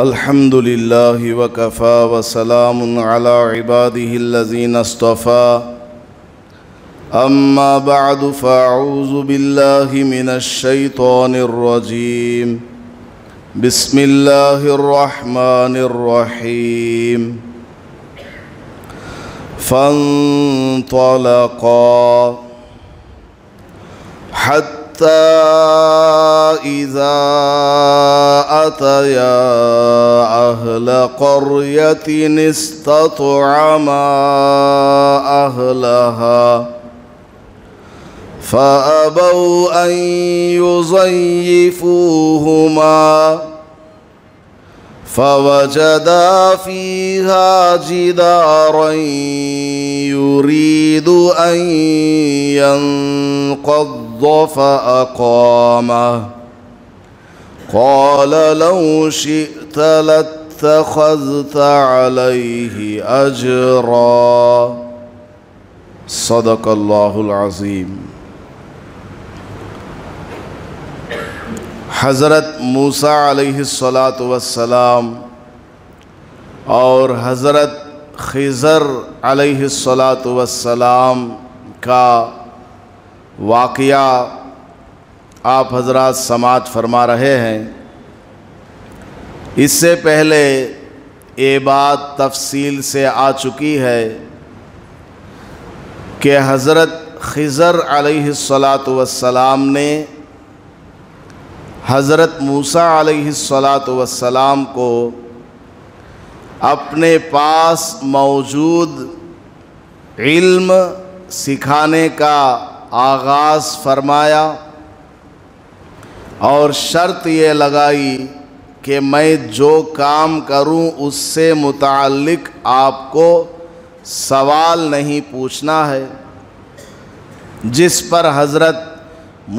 الحمد لله وكفى وسلام على عباده الذين اصطفى أما بعد فأعوذ بالله من الشيطان الرجيم بسم الله الرحمن الرحيم فانطلقا حتى إذا أتيا أهل قرية استطعما أهلها فأبوا أن يضيفوهما فوجدا فيها جدارا يريد أن ينقض فأقامه قال لو شئت لاتخذت عليه أجرا صدق الله العظيم۔ حضرت موسیٰ علیہ السلام اور حضرت خضر علیہ السلام کا واقعہ آپ حضرات سماعت فرما رہے ہیں۔ اس سے پہلے یہ بات تفصیل سے آ چکی ہے کہ حضرت خضر علیہ السلام نے حضرت موسیٰ علیہ السلام کو اپنے پاس موجود علم سکھانے کا آغاز فرمایا اور شرط یہ لگائی کہ میں جو کام کروں اس سے متعلق آپ کو سوال نہیں پوچھنا ہے، جس پر حضرت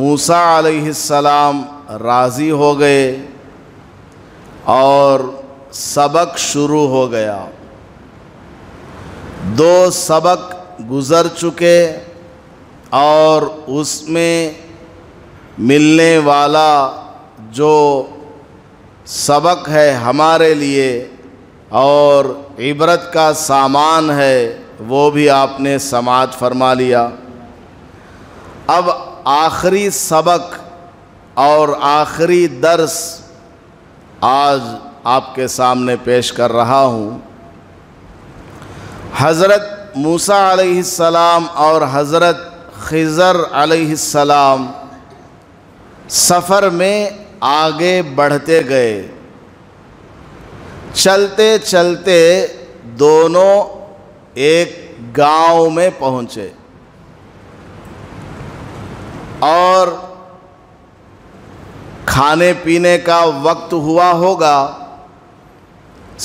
موسیٰ علیہ السلام راضی ہو گئے اور سبق شروع ہو گیا۔ 2 سبق گزر چکے اور اس میں ملنے والا جو سبق ہے ہمارے لیے اور عبرت کا سامان ہے وہ بھی آپ نے سماعت فرما لیا۔ اب آخری سبق اور آخری درس آج آپ کے سامنے پیش کر رہا ہوں۔ حضرت موسیٰ علیہ السلام اور حضرت خضر علیہ السلام سفر میں آگے بڑھتے گئے۔ چلتے چلتے دونوں ایک گاؤں میں پہنچے اور کھانے پینے کا وقت ہوا ہوگا،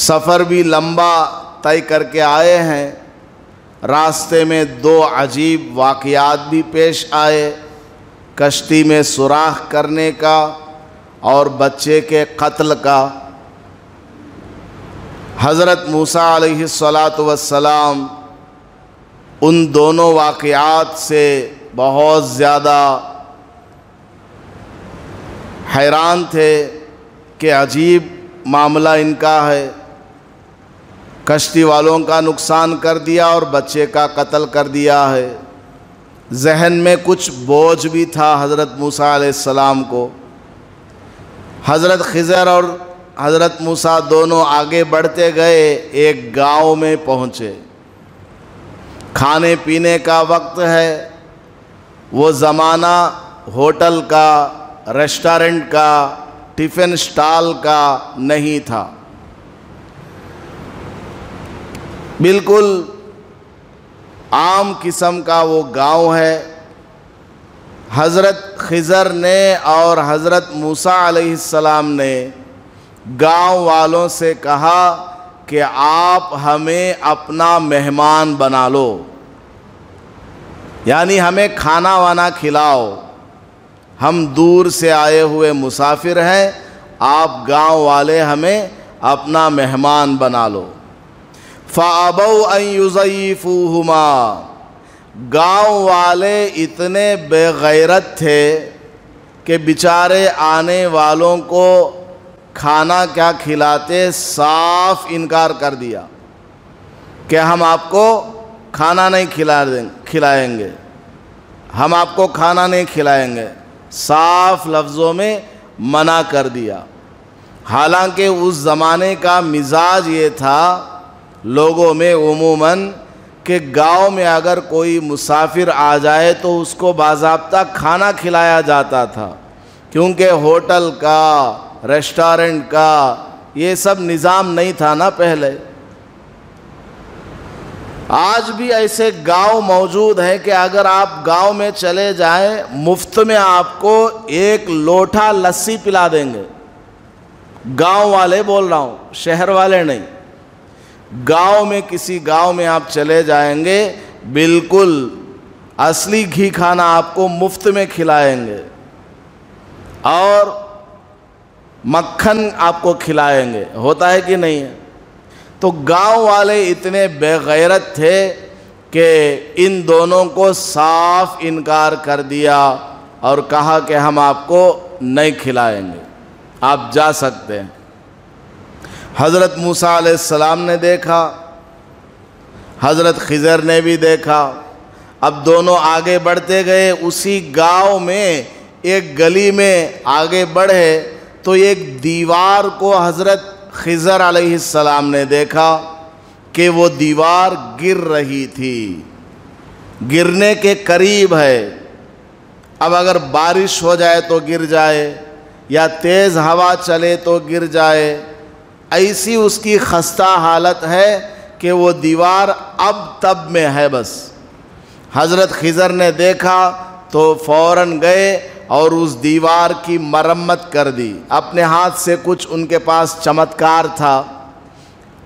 سفر بھی لمبا طے کر کے آئے ہیں۔ راستے میں 2 عجیب واقعات بھی پیش آئے، کشتی میں سوراخ کرنے کا اور بچے کے قتل کا۔ حضرت موسیٰ علیہ السلام ان دونوں واقعات سے بہت زیادہ حیران تھے کہ عجیب معاملہ ان کا ہے، کشتی والوں کا نقصان کر دیا اور بچے کا قتل کر دیا ہے۔ ذہن میں کچھ بوجھ بھی تھا حضرت موسیٰ علیہ السلام کو۔ حضرت خضر اور حضرت موسیٰ دونوں آگے بڑھتے گئے، ایک گاؤں میں پہنچے۔ کھانے پینے کا وقت ہے، وہ زمانہ ہوٹل کا، ریسٹورنٹ کا، ٹفن سٹال کا نہیں تھا، بالکل عام قسم کا وہ گاؤں ہے۔ حضرت خضر نے اور حضرت موسیٰ علیہ السلام نے گاؤں والوں سے کہا کہ آپ ہمیں اپنا مہمان بنا لو، یعنی ہمیں کھانا وانا کھلاؤ، ہم دور سے آئے ہوئے مسافر ہیں، آپ گاؤں والے ہمیں اپنا مہمان بنا لو۔ فَأَبَوْا أَن يُضَيِّفُوهُمَا، گاؤں والے اتنے بے غیرت تھے کہ بیچارے آنے والوں کو کھانا کیا کھلاتے، صاف انکار کر دیا کہ ہم آپ کو کھانا نہیں کھلائیں گے، ہم آپ کو کھانا نہیں کھلائیں گے، صاف لفظوں میں منع کر دیا۔ حالانکہ اس زمانے کا مزاج یہ تھا لوگوں میں عموماً کہ گاؤں میں اگر کوئی مسافر آ جائے تو اس کو باضابطہ کھانا کھلایا جاتا تھا، کیونکہ ہوٹل کا، ریسٹورنٹ کا یہ سب نظام نہیں تھا نا پہلے۔ آج بھی ایسے گاؤں موجود ہیں کہ اگر آپ گاؤں میں چلے جائیں مفت میں آپ کو ایک لوٹا لسی پلا دیں گے۔ گاؤں والے بول رہا ہوں، شہر والے نہیں۔ گاؤں میں کسی گاؤں میں آپ چلے جائیں گے بالکل اصلی گھی کھانا آپ کو مفت میں کھلائیں گے اور مکھن آپ کو کھلائیں گے، ہوتا ہے کہ نہیں ہے؟ تو گاؤں والے اتنے بے غیرت تھے کہ ان دونوں کو صاف انکار کر دیا اور کہا کہ ہم آپ کو نہیں کھلائیں گے، آپ جا سکتے ہیں۔ حضرت موسیٰ علیہ السلام نے دیکھا، حضرت خضر نے بھی دیکھا، اب دونوں آگے بڑھتے گئے۔ اسی گاؤں میں ایک گلی میں آگے بڑھے تو ایک دیوار کو حضرت خضر علیہ السلام نے دیکھا کہ وہ دیوار گر رہی تھی، گرنے کے قریب ہے۔ اب اگر بارش ہو جائے تو گر جائے یا تیز ہوا چلے تو گر جائے، ایسی اس کی خستہ حالت ہے کہ وہ دیوار اب تب میں ہے بس۔ حضرت خضر نے دیکھا تو فوراً گئے اور اس دیوار کی مرمت کر دی۔ اپنے ہاتھ سے کچھ ان کے پاس چمتکار تھا،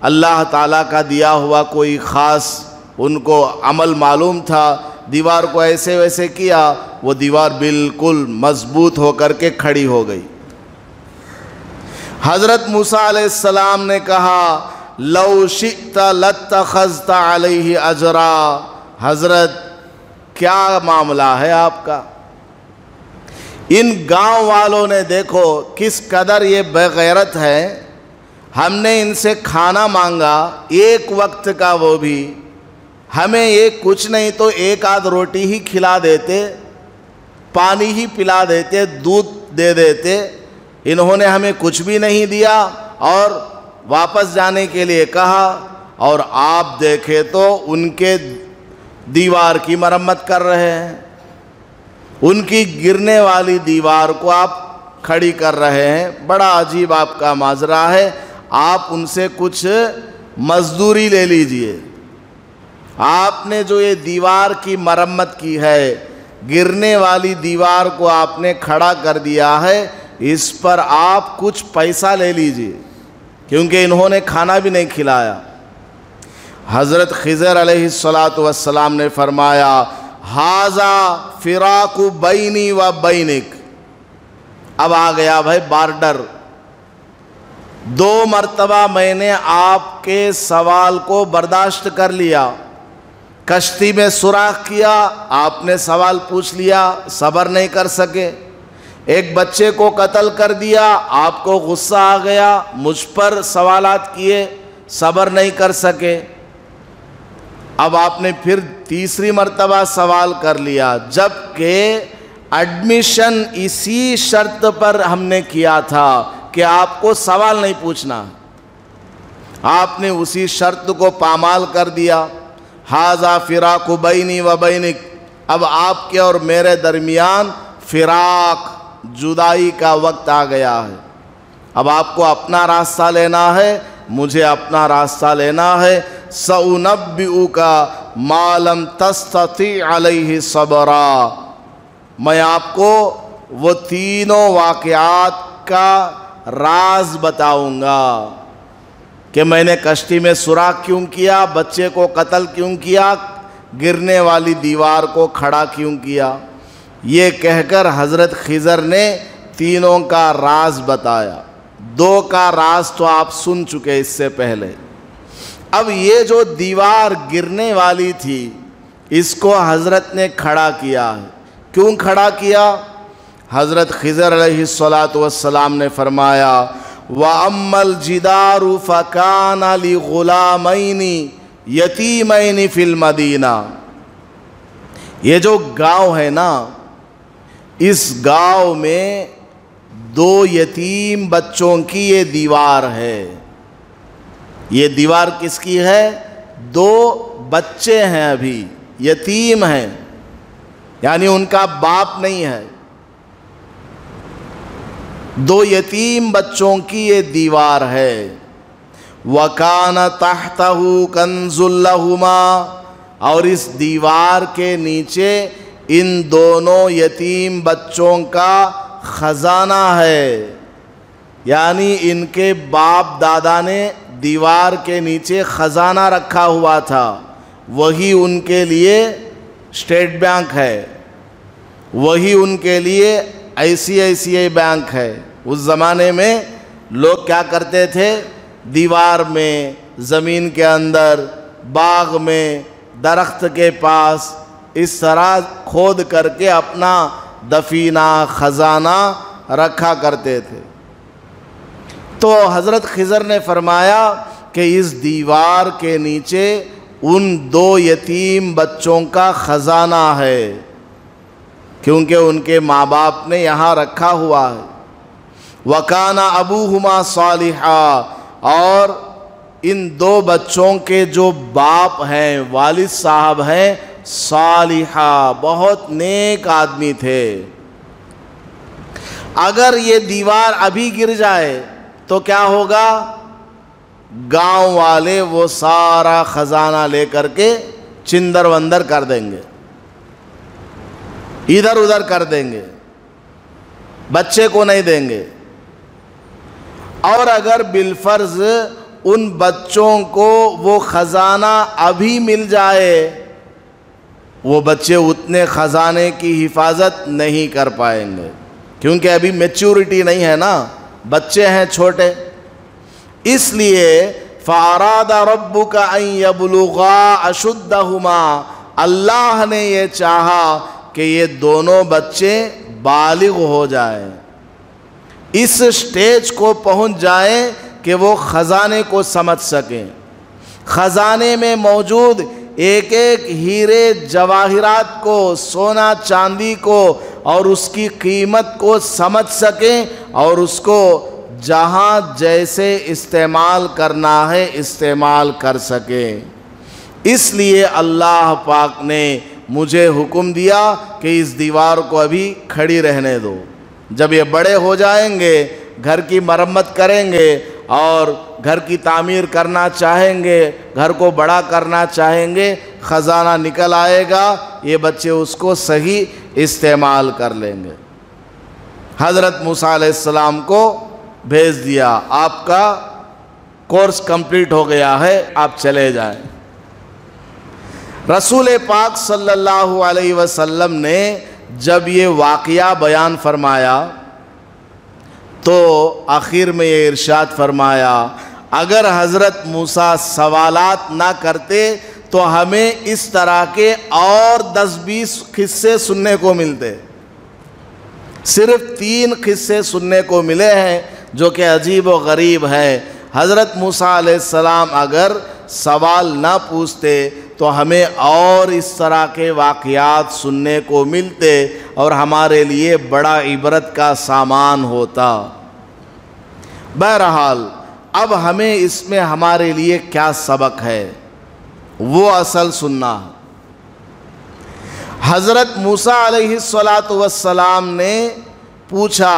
اللہ تعالیٰ کا دیا ہوا کوئی خاص ان کو عمل معلوم تھا، دیوار کو ایسے ویسے کیا، وہ دیوار بالکل مضبوط ہو کر کے کھڑی ہو گئی۔ حضرت موسیٰ علیہ السلام نے کہا لو شئت لاتخذت علیہ اجرا، حضرت کیا معاملہ ہے آپ کا؟ ان گاؤں والوں نے دیکھو کس قدر یہ بے غیرت ہے، ہم نے ان سے کھانا مانگا ایک وقت کا، وہ بھی ہمیں یہ کچھ نہیں تو ایک آدھ روٹی ہی کھلا دیتے، پانی ہی پلا دیتے، دودھ دے دیتے، انہوں نے ہمیں کچھ بھی نہیں دیا اور واپس جانے کے لیے کہا، اور آپ دیکھیں تو ان کے دیوار کی مرمت کر رہے ہیں، ان کی گرنے والی دیوار کو آپ کھڑی کر رہے ہیں۔ بڑا عجیب آپ کا ماجرا ہے، آپ ان سے کچھ مزدوری لے لیجئے۔ آپ نے جو یہ دیوار کی مرمت کی ہے، گرنے والی دیوار کو آپ نے کھڑا کر دیا ہے، اس پر آپ کچھ پیسہ لے لیجئے، کیونکہ انہوں نے کھانا بھی نہیں کھلایا۔ حضرت خضر علیہ السلام نے فرمایا ھذا فراق بینی و بینک، اب آ گیا بھائی بارڈر، 2 مرتبہ میں نے آپ کے سوال کو برداشت کر لیا، کشتی میں سوراخ کیا، آپ نے سوال پوچھ لیا، صبر نہیں کر سکے، ایک بچے کو قتل کر دیا، آپ کو غصہ آ گیا، مجھ پر سوالات کیے، صبر نہیں کر سکے، اب آپ نے پھر تیسری مرتبہ سوال کر لیا، جبکہ ایڈمیشن اسی شرط پر ہم نے کیا تھا کہ آپ کو سوال نہیں پوچھنا، آپ نے اسی شرط کو پامال کر دیا۔ ھذا فراق بینی و بینک، اب آپ کے اور میرے درمیان فراق، جدائی کا وقت آ گیا ہے، اب آپ کو اپنا راستہ لینا ہے، مجھے اپنا راستہ لینا ہے۔ سأنبئک ما لم تستطع علیہ صبرا، میں آپ کو وہ تینوں واقعات کا راز بتاؤں گا کہ میں نے کشتی میں سوراخ کیوں کیا، بچے کو قتل کیوں کیا، گرنے والی دیوار کو کھڑا کیوں کیا۔ یہ کہہ کر حضرت خضر نے تینوں کا راز بتایا۔ 2 کا راز تو آپ سن چکے اس سے پہلے، اب یہ جو دیوار گرنے والی تھی اس کو حضرت نے کھڑا کیا ہے۔ کیوں کھڑا کیا؟ حضرت خضر علیہ السلام نے فرمایا وَأَمَّا الْجِدَارُ فَكَانَ لِغُلَامَيْنِ یتیمین فی المدینہ. یہ جو گاؤں ہے نا، اس گاؤں میں 2 یتیم بچوں کی یہ دیوار ہے. یہ دیوار کس کی ہے؟ 2 بچے ہیں، ابھی یتیم ہیں، یعنی ان کا باپ نہیں ہے. 2 یتیم بچوں کی یہ دیوار ہے. وَكَانَ تَحْتَهُ كَنْزٌ لَهُمَا، اور اس دیوار کے نیچے ان دونوں یتیم بچوں کا خزانہ ہے. یعنی ان کے باپ دادا نے دیوار کے نیچے خزانہ رکھا ہوا تھا، وہی ان کے لیے اسٹیٹ بینک ہے، وہی ان کے لیے ICICI بینک ہے. اس زمانے میں لوگ کیا کرتے تھے؟ دیوار میں، زمین کے اندر، باغ میں، درخت کے پاس اس طرح کھود کر کے اپنا دفینہ، خزانہ رکھا کرتے تھے. تو حضرت خضر نے فرمایا کہ اس دیوار کے نیچے ان 2 یتیم بچوں کا خزانہ ہے، کیونکہ ان کے ماں باپ نے یہاں رکھا ہوا ہے. وَكَانَ أَبُوهُمَا صَالِحًا، اور ان 2 بچوں کے جو باپ ہیں، والد صاحب ہیں، صالحہ، بہت نیک آدمی تھے. اگر یہ دیوار ابھی گر جائے تو کیا ہوگا؟ گاؤں والے وہ سارا خزانہ لے کر کے چندر وندر کر دیں گے، ادھر ادھر کر دیں گے، بچے کو نہیں دیں گے. اور اگر بالفرض ان بچوں کو وہ خزانہ ابھی مل جائے، وہ بچے اتنے خزانے کی حفاظت نہیں کر پائیں گے، کیونکہ ابھی میچورٹی نہیں ہے نا، بچے ہیں چھوٹے. اس لیے فَأَرَادَ رَبُّكَ أَن يَبْلُغَا أَشُدَّهُمَا، اللہ نے یہ چاہا کہ یہ دونوں بچے بالغ ہو جائیں، اس سٹیج کو پہنچ جائیں کہ وہ خزانے کو سمجھ سکیں، خزانے میں موجود ایک ایک ہیرے جواہرات کو، سونا چاندی کو اور اس کی قیمت کو سمجھ سکیں، اور اس کو جہاں جیسے استعمال کرنا ہے استعمال کر سکیں. اس لیے اللہ پاک نے مجھے حکم دیا کہ اس دیوار کو ابھی کھڑی رہنے دو. جب یہ بڑے ہو جائیں گے، گھر کی مرمت کریں گے اور گھر کی تعمیر کرنا چاہیں گے، گھر کو بڑا کرنا چاہیں گے، خزانہ نکل آئے گا، یہ بچے اس کو صحیح استعمال کر لیں گے. حضرت موسیٰ علیہ السلام کو بھیج دیا، آپ کا کورس کمپلیٹ ہو گیا ہے، آپ چلے جائیں. رسول پاک صلی اللہ علیہ وسلم نے جب یہ واقعہ بیان فرمایا تو آخر میں یہ ارشاد فرمایا، اگر حضرت موسیٰ سوالات نہ کرتے تو ہمیں اس طرح کے اور 10-20 قصے سننے کو ملتے. صرف 3 قصے سننے کو ملے ہیں جو کہ عجیب و غریب ہیں. حضرت موسیٰ علیہ السلام اگر سوال نہ پوچھتے تو ہمیں اور اس طرح کے واقعات سننے کو ملتے اور ہمارے لیے بڑا عبرت کا سامان ہوتا. بہرحال اب ہمیں اس میں ہمارے لیے کیا سبق ہے وہ اصل سننا. حضرت موسیٰ علیہ السلام نے پوچھا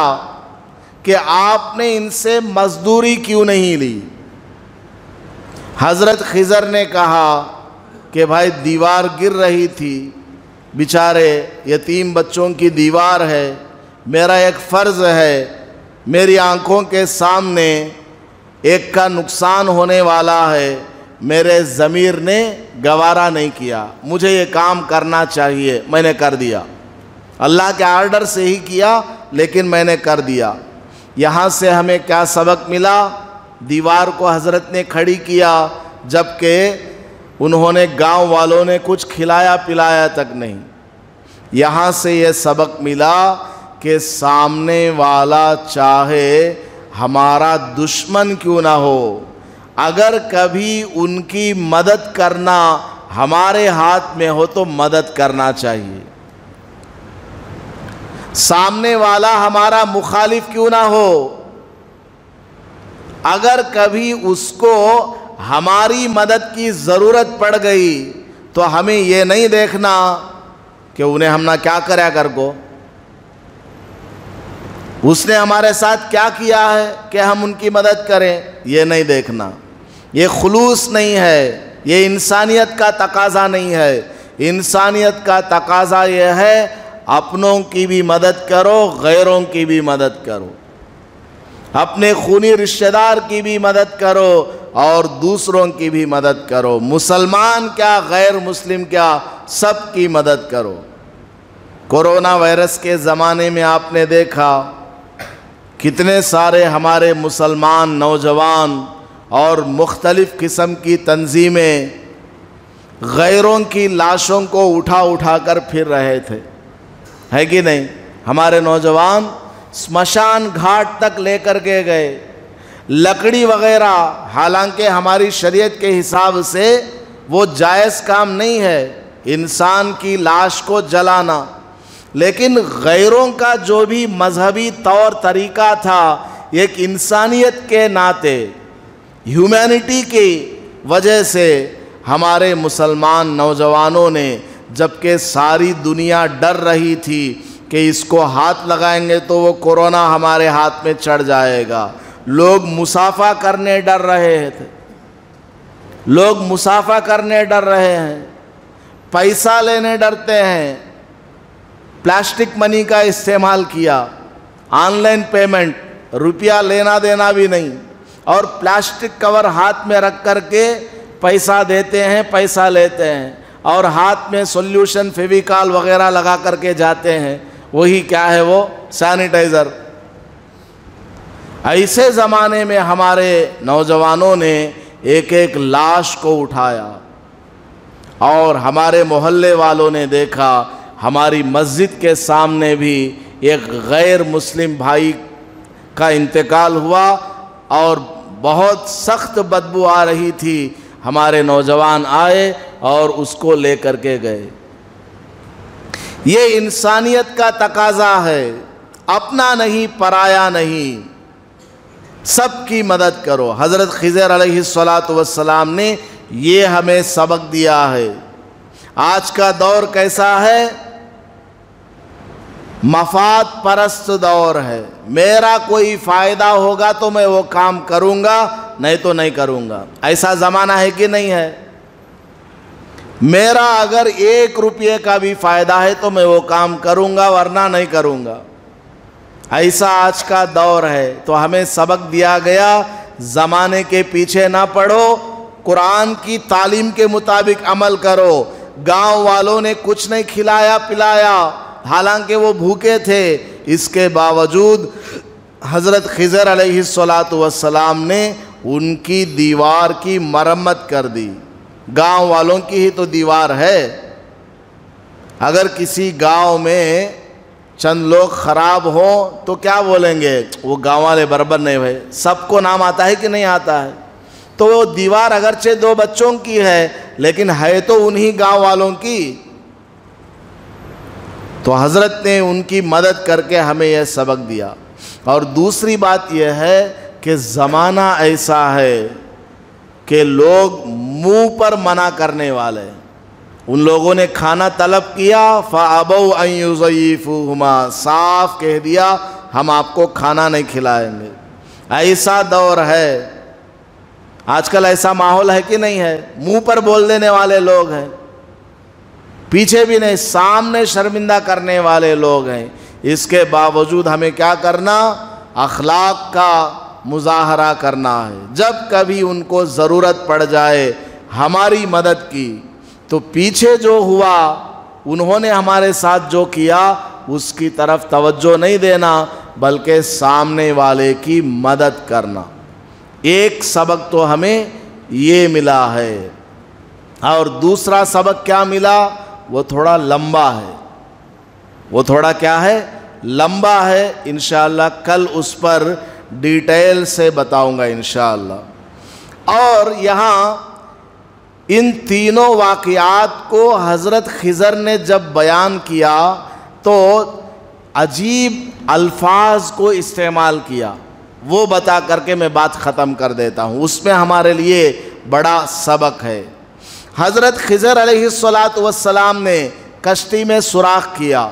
کہ آپ نے ان سے مزدوری کیوں نہیں لی؟ حضرت خضر نے کہا کہ بھائی دیوار گر رہی تھی، بیچارے یتیم بچوں کی دیوار ہے، میرا ایک فرض ہے، میری آنکھوں کے سامنے ایک کا نقصان ہونے والا ہے، میرے ضمیر نے گوارا نہیں کیا، مجھے یہ کام کرنا چاہیے، میں نے کر دیا. اللہ کے آرڈر سے ہی کیا لیکن میں نے کر دیا. یہاں سے ہمیں کیا سبق ملا؟ دیوار کو حضرت نے کھڑی کیا جبکہ انہوں نے گاؤں والوں نے کچھ کھلایا پلایا تک نہیں. یہاں سے یہ سبق ملا کہ سامنے والا چاہے ہمارا دشمن کیوں نہ ہو، اگر کبھی ان کی مدد کرنا ہمارے ہاتھ میں ہو تو مدد کرنا چاہیے۔ سامنے والا ہمارا مخالف کیوں نہ ہو، اگر کبھی اس کو ہماری مدد کی ضرورت پڑ گئی تو ہمیں یہ نہیں دیکھنا کہ انہیں ہم نہ کیا کرے اگر کو، اس نے ہمارے ساتھ کیا کیا ہے کہ ہم ان کی مدد کریں، یہ نہیں دیکھنا۔ یہ خلوص نہیں ہے، یہ انسانیت کا تقاضا نہیں ہے۔ انسانیت کا تقاضا یہ ہے اپنوں کی بھی مدد کرو، غیروں کی بھی مدد کرو، اپنے خونی رشتہ دار کی بھی مدد کرو اور دوسروں کی بھی مدد کرو، مسلمان کیا غیر مسلم کیا، سب کی مدد کرو۔ کورونا وائرس کے زمانے میں آپ نے دیکھا کتنے سارے ہمارے مسلمان نوجوان اور مختلف قسم کی تنظیمیں غیروں کی لاشوں کو اٹھا اٹھا کر پھر رہے تھے، ہے کہ نہیں؟ ہمارے نوجوان سمشان گھاٹ تک لے کر کے گئے، لکڑی وغیرہ، حالانکہ ہماری شریعت کے حساب سے وہ جائز کام نہیں ہے انسان کی لاش کو جلانا، لیکن غیروں کا جو بھی مذہبی طور طریقہ تھا، ایک انسانیت کے ناطے، ہیومینٹی کی وجہ سے ہمارے مسلمان نوجوانوں نے، جبکہ ساری دنیا ڈر رہی تھی کہ اس کو ہاتھ لگائیں گے تو وہ کورونا ہمارے ہاتھ میں چڑھ جائے گا، لوگ مسافہ کرنے ڈر رہے تھے، لوگ مسافہ کرنے ڈر رہے ہیں، پیسہ لینے ڈرتے ہیں، پلاسٹک منی کا استعمال کیا، آن لائن پیمنٹ، روپیہ لینا دینا بھی نہیں، اور پلاسٹک کور ہاتھ میں رکھ کر کے پیسہ دیتے ہیں، پیسہ لیتے ہیں، اور ہاتھ میں سولوشن فیویکال وغیرہ لگا کر کے جاتے ہیں، وہی کیا ہے وہ سینیٹائزر۔ ایسے زمانے میں ہمارے نوجوانوں نے ایک ایک لاش کو اٹھایا، اور ہمارے محلے والوں نے دیکھا ہماری مسجد کے سامنے بھی ایک غیر مسلم بھائی کا انتقال ہوا اور بہت سخت بدبو آ رہی تھی، ہمارے نوجوان آئے اور اس کو لے کر کے گئے۔ یہ انسانیت کا تقاضا ہے، اپنا نہیں پرایا نہیں، سب کی مدد کرو۔ حضرت خضر علیہ السلام نے یہ ہمیں سبق دیا ہے۔ آج کا دور کیسا ہے؟ مفاد پرست دور ہے، میرا کوئی فائدہ ہوگا تو میں وہ کام کروں گا، نہیں تو نہیں کروں گا۔ ایسا زمانہ ہے کہ نہیں ہے؟ میرا اگر 1 روپے کا بھی فائدہ ہے تو میں وہ کام کروں گا، ورنہ نہیں کروں گا۔ ایسا آج کا دور ہے، تو ہمیں سبق دیا گیا زمانے کے پیچھے نہ پڑو، قرآن کی تعلیم کے مطابق عمل کرو۔ گاؤں والوں نے کچھ نہیں کھلایا پلایا، حالانکہ وہ بھوکے تھے، اس کے باوجود حضرت خضر علیہ السلام نے ان کی دیوار کی مرمت کر دی۔ گاؤں والوں کی ہی تو دیوار ہے، اگر کسی گاؤں میں چند لوگ خراب ہوں تو کیا بولیں گے؟ وہ گاؤں والے برابر نہیں ہوئے، سب کو نام آتا ہے کہ نہیں آتا ہے؟ تو وہ دیوار اگرچہ 2 بچوں کی ہے لیکن ہے تو انہی گاؤں والوں کی۔ تو حضرت نے ان کی مدد کر کے ہمیں یہ سبق دیا۔ اور دوسری بات یہ ہے کہ زمانہ ایسا ہے کہ لوگ منہ پر منع کرنے والے، ان لوگوں نے کھانا طلب کیا، فَأَبَوْا أَن يُضَيِّفُوهُمَا، صاف کہہ دیا ہم آپ کو کھانا نہیں کھلائیں گے۔ ایسا دور ہے، آج کل ایسا ماحول ہے کہ نہیں ہے؟ منہ پر بول دینے والے لوگ ہیں، پیچھے بھی نہیں، سامنے شرمندہ کرنے والے لوگ ہیں۔ اس کے باوجود ہمیں کیا کرنا؟ اخلاق کا مظاہرہ کرنا ہے۔ جب کبھی ان کو ضرورت پڑ جائے ہماری مدد کی تو پیچھے جو ہوا، انہوں نے ہمارے ساتھ جو کیا اس کی طرف توجہ نہیں دینا، بلکہ سامنے والے کی مدد کرنا۔ ایک سبق تو ہمیں یہ ملا ہے، اور دوسرا سبق کیا ملا؟ وہ تھوڑا لمبا ہے، وہ تھوڑا کیا ہے؟ لمبا ہے۔ انشاءاللہ کل اس پر ڈیٹیل سے بتاؤں گا انشاءاللہ۔ اور یہاں ان تینوں واقعات کو حضرت خضر نے جب بیان کیا تو عجیب الفاظ کو استعمال کیا، وہ بتا کر کے میں بات ختم کر دیتا ہوں، اس میں ہمارے لیے بڑا سبق ہے۔ حضرت خضر علیہ السلام نے کشتی میں سوراخ کیا،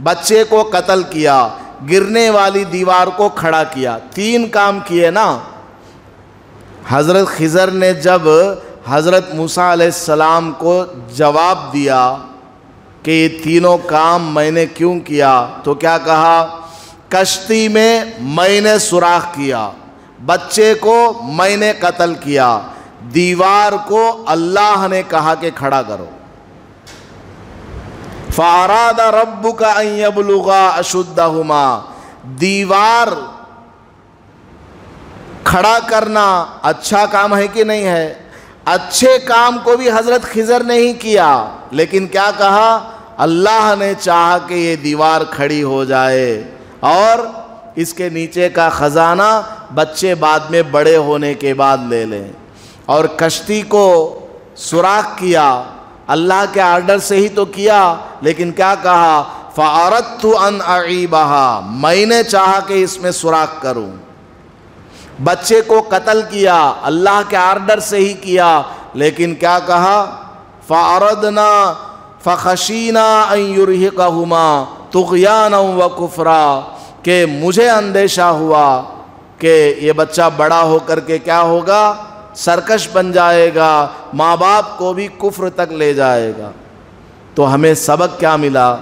بچے کو قتل کیا، گرنے والی دیوار کو کھڑا کیا، 3 کام کیے نا۔ حضرت خضر نے جب حضرت موسیٰ علیہ السلام کو جواب دیا کہ یہ تینوں کام میں نے کیوں کیا، تو کیا کہا؟ کشتی میں نے سوراخ کیا، بچے کو میں نے قتل کیا، دیوار کو اللہ نے کہا کہ کھڑا کرو۔ فَأَرَادَ رَبُّكَ أَن يَبْلُغَا أَشُدَّهُمَا، دیوار کھڑا کرنا اچھا کام ہے کہ نہیں ہے؟ اچھے کام کو بھی حضرت خضر نے ہی کیا، لیکن کیا کہا؟ اللہ نے چاہا کہ یہ دیوار کھڑی ہو جائے اور اس کے نیچے کا خزانہ بچے بعد میں بڑے ہونے کے بعد لے لیں۔ اور کشتی کو سوراخ کیا، اللہ کے آرڈر سے ہی تو کیا، لیکن کیا کہا؟ فَأَرَدْتُ أَنْ أَعِيبَهَا، میں نے چاہا کہ اس میں سوراخ کروں۔ بچے کو قتل کیا، اللہ کے آرڈر سے ہی کیا، لیکن کیا کہا؟ فَأَرَدْنَا فَخَشِينَا أَن يُرْهِقَهُمَا طُغْيَانًا وَكُفْرًا، کہ مجھے اندیشہ ہوا کہ یہ بچہ بڑا ہو کر کے کیا ہوگا؟ سرکش بن جائے گا، ماں باپ کو بھی کفر تک لے جائے گا۔ تو ہمیں سبق کیا ملا؟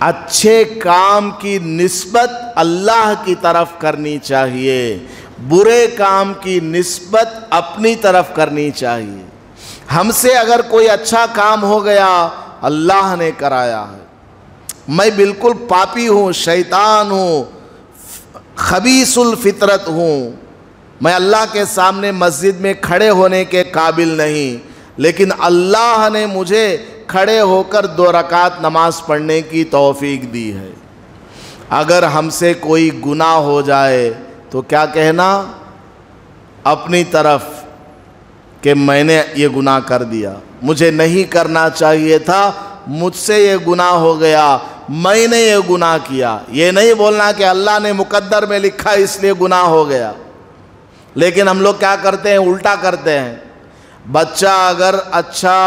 اچھے کام کی نسبت اللہ کی طرف کرنی چاہیے، برے کام کی نسبت اپنی طرف کرنی چاہیے۔ ہم سے اگر کوئی اچھا کام ہو گیا، اللہ نے کرایا ہے، میں بالکل پاپی ہوں، شیطان ہوں، خبیث الفطرت ہوں، میں اللہ کے سامنے مسجد میں کھڑے ہونے کے قابل نہیں، لیکن اللہ نے مجھے کھڑے ہو کر 2 رکعت نماز پڑھنے کی توفیق دی ہے۔ اگر ہم سے کوئی گناہ ہو جائے تو کیا کہنا؟ اپنی طرف کہ میں نے یہ گناہ کر دیا، مجھے نہیں کرنا چاہیے تھا، مجھ سے یہ گناہ ہو گیا، میں نے یہ گناہ کیا۔ یہ نہیں بولنا کہ اللہ نے مقدر میں لکھا اس لیے گناہ ہو گیا۔ لیکن ہم لوگ کیا کرتے ہیں؟ الٹا کرتے ہیں۔ بچہ اگر اچھا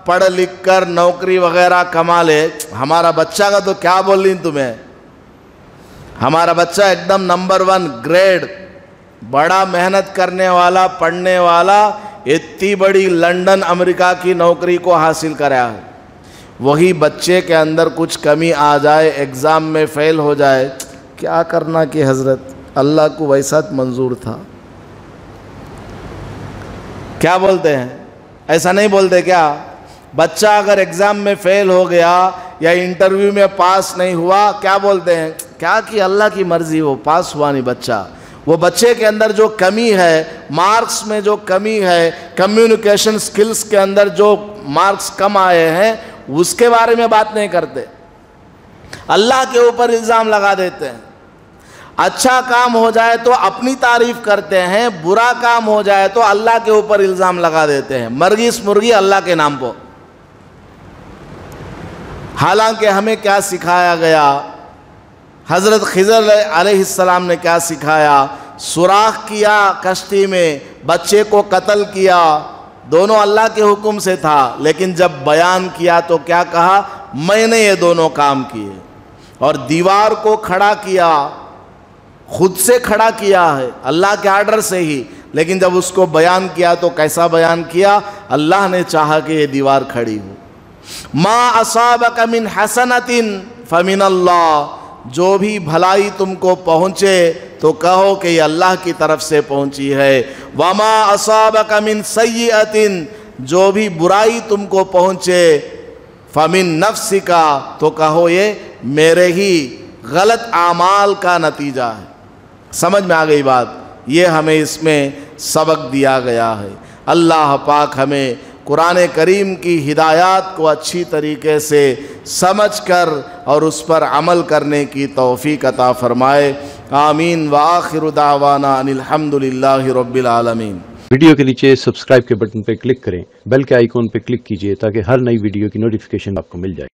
پڑھ لکھ کر نوکری وغیرہ کما لے، ہمارا بچہ کا تو کیا بول رہی تمہیں، ہمارا بچہ ایک دم نمبر 1 گریڈ، بڑا محنت کرنے والا، پڑھنے والا، اتنی بڑی لندن امریکہ کی نوکری کو حاصل کرا ہے، وہی بچے کے اندر کچھ کمی آ جائے، ایگزام میں فیل ہو جائے، کیا کرنا کہ حضرت اللہ کو ویسا منظور تھا۔ کیا بولتے ہیں؟ ایسا نہیں بولتے کیا؟ بچہ اگر ایگزام میں فیل ہو گیا یا انٹرویو میں پاس نہیں ہوا، کیا بولتے ہیں؟ کیا کہ اللہ کی مرضی، وہ پاس ہوا نہیں بچہ۔ وہ بچے کے اندر جو کمی ہے، مارکس میں جو کمی ہے، کمیونیکیشن سکلز کے اندر جو مارکس کم آئے ہیں، اس کے بارے میں بات نہیں کرتے، اللہ کے اوپر الزام لگا دیتے ہیں۔ اچھا کام ہو جائے تو اپنی تعریف کرتے ہیں، برا کام ہو جائے تو اللہ کے اوپر الزام لگا دیتے ہیں، مرگیس مرغی اللہ کے نام پر۔ حالانکہ ہمیں کیا سکھایا گیا؟ حضرت خضر علیہ السلام نے کیا سکھایا؟ سوراخ کیا کشتی میں، بچے کو قتل کیا، دونوں اللہ کے حکم سے تھا، لیکن جب بیان کیا تو کیا کہا؟ میں نے یہ دونوں کام کیے۔ اور دیوار کو کھڑا کیا، خود سے کھڑا کیا ہے اللہ کے آرڈر سے ہی، لیکن جب اس کو بیان کیا تو کیسا بیان کیا؟ اللہ نے چاہا کہ یہ دیوار کھڑی ہو۔ ما اصابک من حسنۃ فمن اللہ، جو بھی بھلائی تم کو پہنچے تو کہو کہ یہ اللہ کی طرف سے پہنچی ہے۔ وما اصابک من سیئۃ، جو بھی برائی تم کو پہنچے فمن نفسک، تو کہو یہ میرے ہی غلط اعمال کا نتیجہ ہے۔ سمجھ میں آ گئی بات؟ یہ ہمیں اس میں سبق دیا گیا ہے۔ اللہ پاک ہمیں قرآن کریم کی ہدایات کو اچھی طریقے سے سمجھ کر اور اس پر عمل کرنے کی توفیق عطا فرمائے۔ آمین وآخر دعوانا ان الحمد للہ رب العالمین۔ ویڈیو کے نیچے سبسکرائب کے بٹن پہ کلک کریں، بیل کے آئیکن پہ کلک کیجئے تاکہ ہر نئی ویڈیو کی نوٹیفیکیشن آپ کو مل جائے۔